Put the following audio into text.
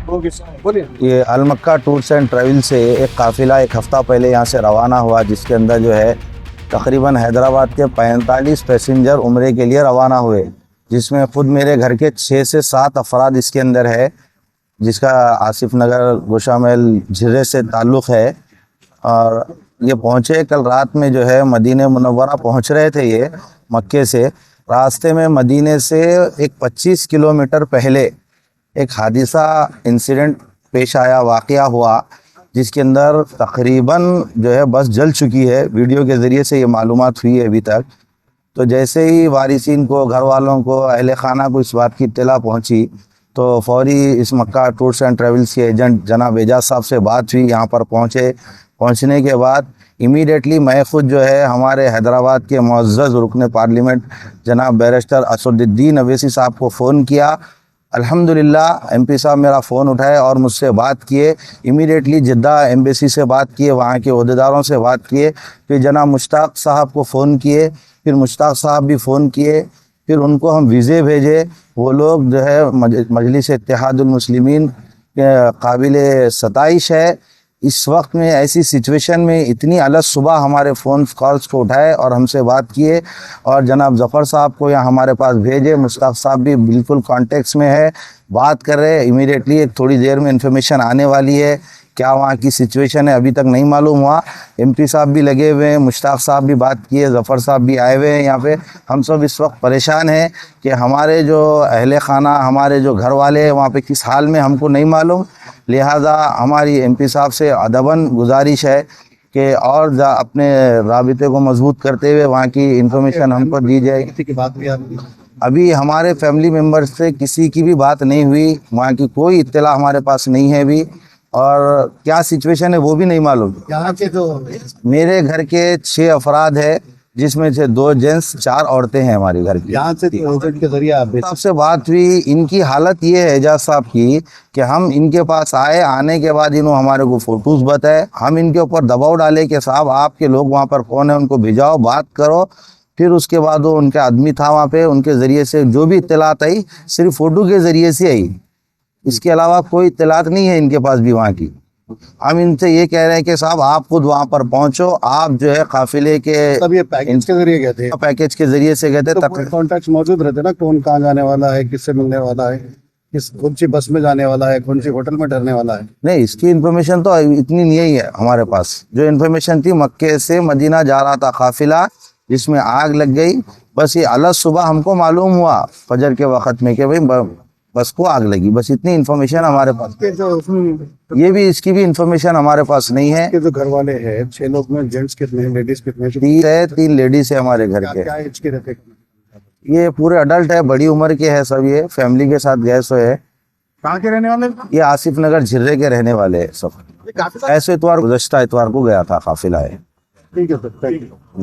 बोलिए। ये अलमक्का tours and travel से एक काफ़िला एक हफ़्ता पहले यहाँ से रवाना हुआ, जिसके अंदर जो है तकरीबन हैदराबाद के 45 पैसेंजर उम्रे के लिए रवाना हुए, जिसमें ख़ुद मेरे घर के 6 से 7 अफराद इसके अंदर है, जिसका आसिफ नगर गोशामेल झिर्रे से ताल्लुक़ है। और ये पहुँचे कल रात में, जो है मदीने मुनव्वरा पहुँच रहे थे ये मक्के से। रास्ते में मदीने से एक 25 किलोमीटर पहले एक हादिसा इंसिडेंट पेश आया, वाक़या हुआ, जिसके अंदर तकरीबन जो है बस जल चुकी है। वीडियो के ज़रिए से ये मालूमात हुई है अभी तक। तो जैसे ही वारिसीन को, घर वालों को, अहले खाना को इस बात की इत्तला पहुंची, तो फौरी इस मक्का टूर्स एंड ट्रैवल्स के एजेंट जनाब एजाज साहब से बात हुई। यहाँ पर पहुँचने के बाद इमीडिएटली मैं ख़ुद जो है हमारे हैदराबाद के मुअज़्ज़ज़ रुकन पार्लियामेंट जनाब बैरिस्टर असदुद्दीन अवैसी साहब को फ़ोन किया। अल्हम्दुलिल्लाह एमपी साहब मेरा फ़ोन उठाए और मुझसे बात किए। इमीडिएटली जिद्दा एम्बेसी से बात किए, वहाँ के ओहदेदारों से बात किए। फिर जनाब मुश्ताक साहब को फ़ोन किए, फिर मुश्ताक साहब भी फ़ोन किए, फिर उनको हम वीज़े भेजे। वो लोग जो है मजलिस इत्तेहादुल मुस्लिमीन के काबिल सताइश है। इस वक्त में ऐसी सिचुएशन में इतनी अलग सुबह हमारे फ़ोन कॉल्स को उठाए और हमसे बात किए, और जनाब ज़फ़र साहब को यहाँ हमारे पास भेजे। मुश्ताक साहब भी बिल्कुल कॉन्टेक्ट्स में है, बात कर रहे हैं। इमीडिएटली एक थोड़ी देर में इन्फॉर्मेशन आने वाली है। क्या वहाँ की सिचुएशन है अभी तक नहीं मालूम हुआ। एमपी साहब भी लगे हुए हैं, मुश्ताक साहब भी बात किए, ज़फ़र साहब भी आए हुए हैं यहाँ पे। हम सब इस वक्त परेशान हैं कि हमारे जो अहले खाना, हमारे जो घर वाले हैं वहाँ पे किस हाल में हमको नहीं मालूम। लिहाजा हमारी एमपी साहब से अदबन गुजारिश है कि और अपने राबिते को मजबूत करते हुए वहाँ की इन्फॉर्मेशन हमको दी जाए। अभी हमारे फैमिली मेम्बर्स से किसी की भी बात नहीं हुई, वहाँ की कोई इत्तला हमारे पास नहीं है अभी, और क्या सिचुएशन है वो भी नहीं मालूम। यहाँ के तो मेरे घर के 6 अफराद है, जिसमें से 2 जेंट्स 4 औरतें हैं हमारे घर की। यहाँ से तो एजेंट के जरिए आप आपसे बात हुई, इनकी हालत ये है एजाज साहब की कि हम इनके पास आए, आने के बाद इन्होंने हमारे को फ़ोटोज़ बताए। हम इनके ऊपर दबाव डाले कि साहब आपके लोग वहाँ पर कौन है, उनको भिजाओ, बात करो। फिर उसके बाद वो उनका आदमी था वहाँ पे, उनके ज़रिए से जो भी इत्तलात आई सिर्फ फ़ोटो के ज़रिए से आई, इसके अलावा कोई इत्तलात नहीं है इनके पास भी वहाँ की। हम इनसे ये कह रहे हैं कि साहब आप खुद वहाँ पर पहुँचो, आप जो है काफिले के तब ये पैकेज के जरिए गए थे। पैकेज के जरिए से गए थे। तो कॉन्टैक्ट मौजूद रहते ना, कौन कहाँ जाने वाला है, किससे मिलने वाला है, कौन सी बस में जाने वाला है, कौन सी होटल में ठहरने वाला है। नहीं, इसकी इन्फॉर्मेशन तो इतनी नहीं है हमारे पास। जो इन्फॉर्मेशन थी, मक्के से मदीना जा रहा था काफिला, जिसमें आग लग गई। बस ये अलग सुबह हमको मालूम हुआ फजर के वक्त में कि भाई बस को आग लगी, बस इतनी इन्फॉर्मेशन हमारे पास। ये भी, इसकी भी इन्फॉर्मेशन हमारे पास नहीं है। जो घर वाले हैं 6 लोग में, जेंट्स कितने, लेडीज कितने? 3 लेडीज है हमारे घर के। क्या एज के रहते? ये पूरे अडल्ट है, बड़ी उम्र के है सब। ये फैमिली के साथ गए सो है। कहाँ के रहने वाले? ये आसिफ नगर झिर्रे के रहने वाले हैं सब। ऐसे इतवार, गुज़श्ता इतवार को गया था काफिला है। ठीक है सर, थैंक यू।